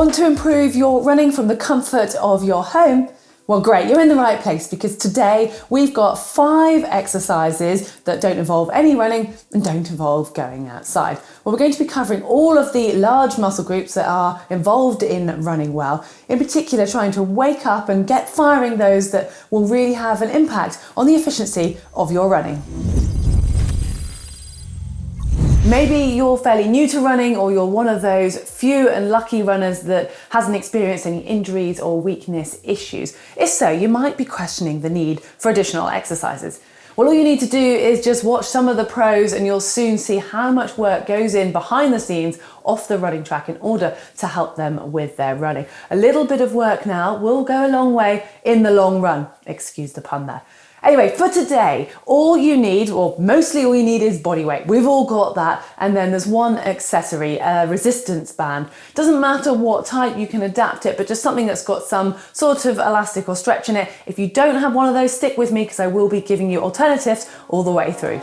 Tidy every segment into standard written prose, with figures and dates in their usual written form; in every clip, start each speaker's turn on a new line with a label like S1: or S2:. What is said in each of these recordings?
S1: Want to improve your running from the comfort of your home? Well, great, you're in the right place because today we've got 5 exercises that don't involve any running and don't involve going outside. Well, we're going to be covering all of the large muscle groups that are involved in running well, in particular trying to wake up and get firing those that will really have an impact on the efficiency of your running. Maybe you're fairly new to running, or you're one of those few and lucky runners that hasn't experienced any injuries or weakness issues. If so, you might be questioning the need for additional exercises. Well, all you need to do is just watch some of the pros and you'll soon see how much work goes in behind the scenes off the running track in order to help them with their running. A little bit of work now will go a long way in the long run. Excuse the pun there. Anyway, for today, all you need, or mostly all you need, is body weight. We've all got that. And then there's one accessory, a resistance band. Doesn't matter what type, you can adapt it, but just something that's got some sort of elastic or stretch in it. If you don't have one of those, stick with me because I will be giving you alternatives all the way through.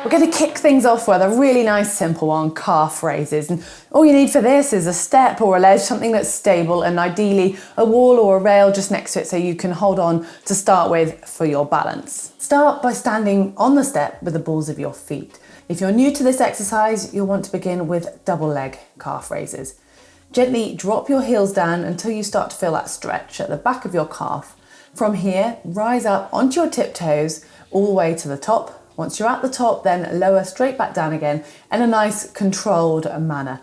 S1: We're going to kick things off with a really nice simple one, calf raises. And all you need for this is a step or a ledge, something that's stable, and ideally a wall or a rail just next to it so you can hold on to start with for your balance. Start by standing on the step with the balls of your feet. If you're new to this exercise, you'll want to begin with double leg calf raises. Gently drop your heels down until you start to feel that stretch at the back of your calf. From here, rise up onto your tiptoes all the way to the top. Once you're at the top, then lower straight back down again in a nice controlled manner.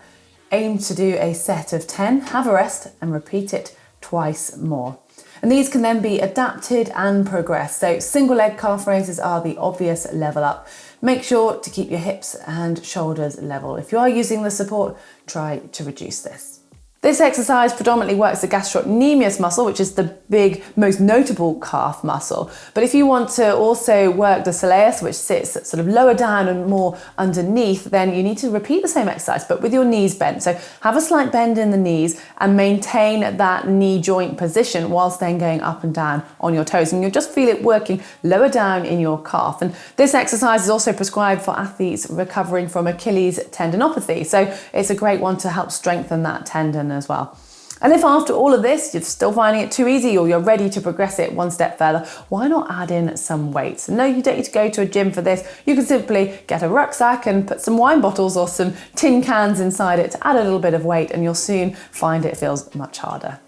S1: Aim to do a set of 10, have a rest and repeat it twice more. And these can then be adapted and progressed. So single leg calf raises are the obvious level up. Make sure to keep your hips and shoulders level. If you are using the support, try to reduce this. This exercise predominantly works the gastrocnemius muscle, which is the big, most notable calf muscle. But if you want to also work the soleus, which sits sort of lower down and more underneath, then you need to repeat the same exercise, but with your knees bent. So have a slight bend in the knees and maintain that knee joint position whilst then going up and down on your toes. And you'll just feel it working lower down in your calf. And this exercise is also prescribed for athletes recovering from Achilles tendinopathy. So it's a great one to help strengthen that tendon as well. And if after all of this you're still finding it too easy, or you're ready to progress it one step further, why not add in some weights? No, you don't need to go to a gym for this. You can simply get a rucksack and put some wine bottles or some tin cans inside it to add a little bit of weight, and you'll soon find it feels much harder.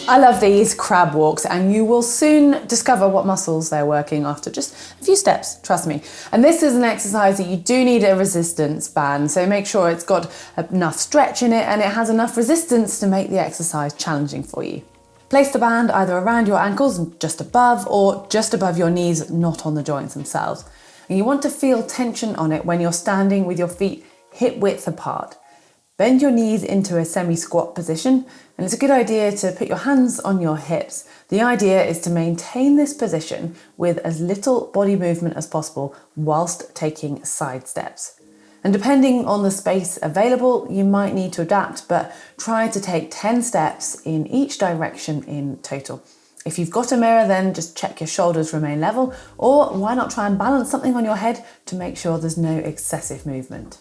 S1: I love these crab walks, and you will soon discover what muscles they're working after just a few steps, trust me. And this is an exercise that you do need a resistance band, so make sure it's got enough stretch in it and it has enough resistance to make the exercise challenging for you. Place the band either around your ankles, just above, or just above your knees, not on the joints themselves. And you want to feel tension on it when you're standing with your feet hip width apart. Bend your knees into a semi-squat position, and it's a good idea to put your hands on your hips. The idea is to maintain this position with as little body movement as possible whilst taking side steps. And depending on the space available, you might need to adapt, but try to take 10 steps in each direction in total. If you've got a mirror, then just check your shoulders remain level, or why not try and balance something on your head to make sure there's no excessive movement.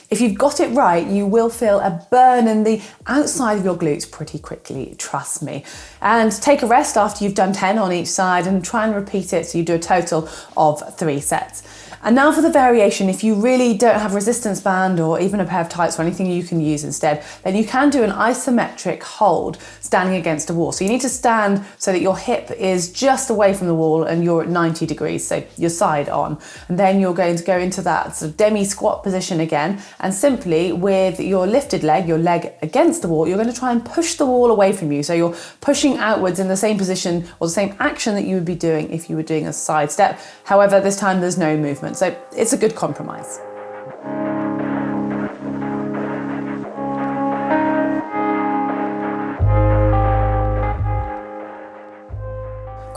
S1: If you've got it right, you will feel a burn in the outside of your glutes pretty quickly, trust me. And take a rest after you've done 10 on each side and try and repeat it so you do a total of 3 sets. And now for the variation. If you really don't have a resistance band or even a pair of tights or anything you can use instead, then you can do an isometric hold standing against a wall. So you need to stand so that your hip is just away from the wall and you're at 90 degrees, so your side on. And then you're going to go into that sort of demi-squat position again, and simply with your lifted leg, your leg against the wall, you're going to try and push the wall away from you. So you're pushing outwards in the same position or the same action that you would be doing if you were doing a side step. However, this time there's no movement. So it's a good compromise.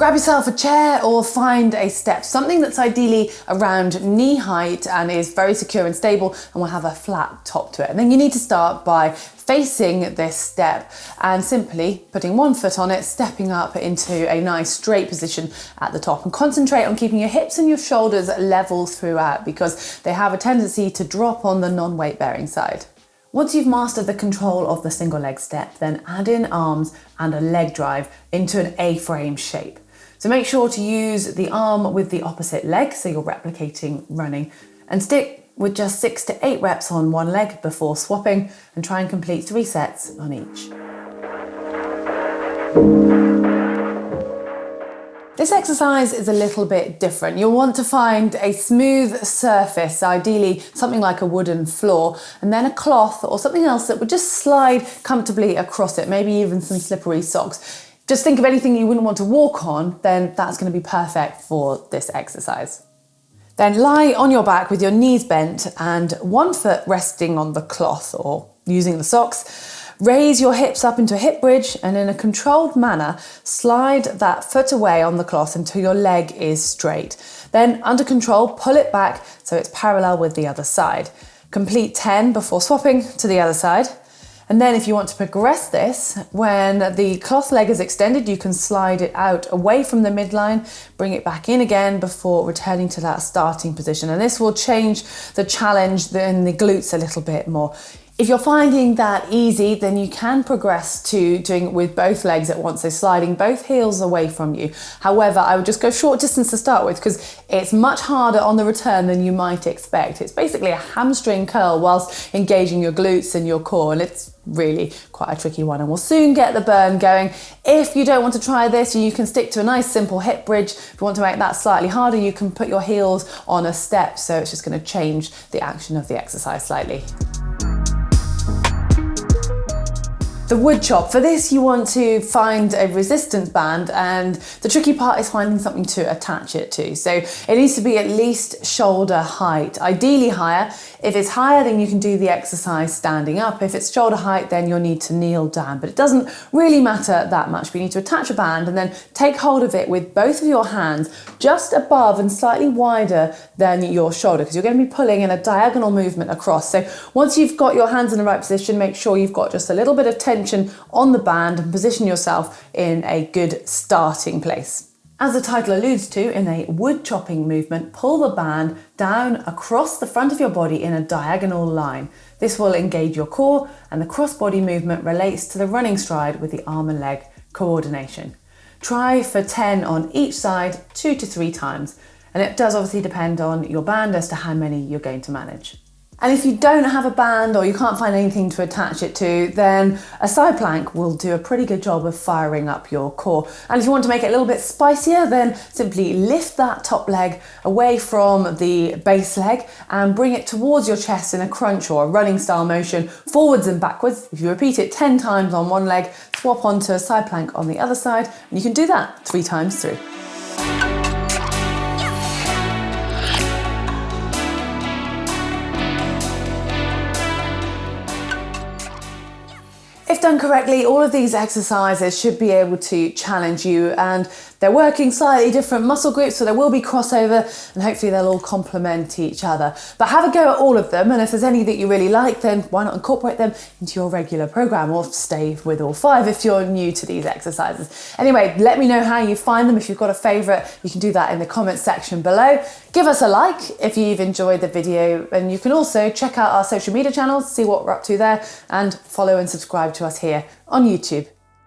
S1: Grab yourself a chair or find a step, something that's ideally around knee height and is very secure and stable and will have a flat top to it. And then you need to start by facing this step and simply putting one foot on it, stepping up into a nice straight position at the top, and concentrate on keeping your hips and your shoulders level throughout because they have a tendency to drop on the non-weight bearing side. Once you've mastered the control of the single leg step, then add in arms and a leg drive into an A-frame shape. So make sure to use the arm with the opposite leg, so you're replicating running, and stick with just 6 to 8 reps on one leg before swapping, and try and complete 3 sets on each. This exercise is a little bit different. You'll want to find a smooth surface, ideally something like a wooden floor, and then a cloth or something else that would just slide comfortably across it, maybe even some slippery socks. Just think of anything you wouldn't want to walk on, then that's going to be perfect for this exercise. Then lie on your back with your knees bent and one foot resting on the cloth or using the socks. Raise your hips up into a hip bridge and in a controlled manner, slide that foot away on the cloth until your leg is straight. Then under control, pull it back so it's parallel with the other side. Complete 10 before swapping to the other side. And then if you want to progress this, when the cloth leg is extended, you can slide it out away from the midline, bring it back in again before returning to that starting position. And this will change the challenge in the glutes a little bit more. If you're finding that easy, then you can progress to doing it with both legs at once, so sliding both heels away from you. However, I would just go short distance to start with because it's much harder on the return than you might expect. It's basically a hamstring curl whilst engaging your glutes and your core, and it's really quite a tricky one, and we'll soon get the burn going. If you don't want to try this, you can stick to a nice simple hip bridge. If you want to make that slightly harder, you can put your heels on a step, so it's just going to change the action of the exercise slightly. The wood chop. For this, you want to find a resistance band, and the tricky part is finding something to attach it to. So it needs to be at least shoulder height, ideally higher. If it's higher, then you can do the exercise standing up. If it's shoulder height, then you'll need to kneel down, but it doesn't really matter that much. But you need to attach a band and then take hold of it with both of your hands just above and slightly wider than your shoulder, because you're going to be pulling in a diagonal movement across. So once you've got your hands in the right position, make sure you've got just a little bit of tension on the band and position yourself in a good starting place. As the title alludes to, in a wood chopping movement, pull the band down across the front of your body in a diagonal line. This will engage your core, and the cross-body movement relates to the running stride with the arm and leg coordination. Try for 10 on each side, 2 to 3 times, and it does obviously depend on your band as to how many you're going to manage. And if you don't have a band or you can't find anything to attach it to, then a side plank will do a pretty good job of firing up your core. And if you want to make it a little bit spicier, then simply lift that top leg away from the base leg and bring it towards your chest in a crunch or a running style motion, forwards and backwards. If you repeat it 10 times on one leg, swap onto a side plank on the other side, and you can do that 3 times through. If done correctly, all of these exercises should be able to challenge you, and they're working slightly different muscle groups, so there will be crossover, and hopefully they'll all complement each other. But have a go at all of them, and if there's any that you really like, then why not incorporate them into your regular program, or stay with all 5 if you're new to these exercises. Anyway, let me know how you find them. If you've got a favorite, you can do that in the comments section below. Give us a like if you've enjoyed the video, and you can also check out our social media channels, see what we're up to there, and follow and subscribe to us here on YouTube.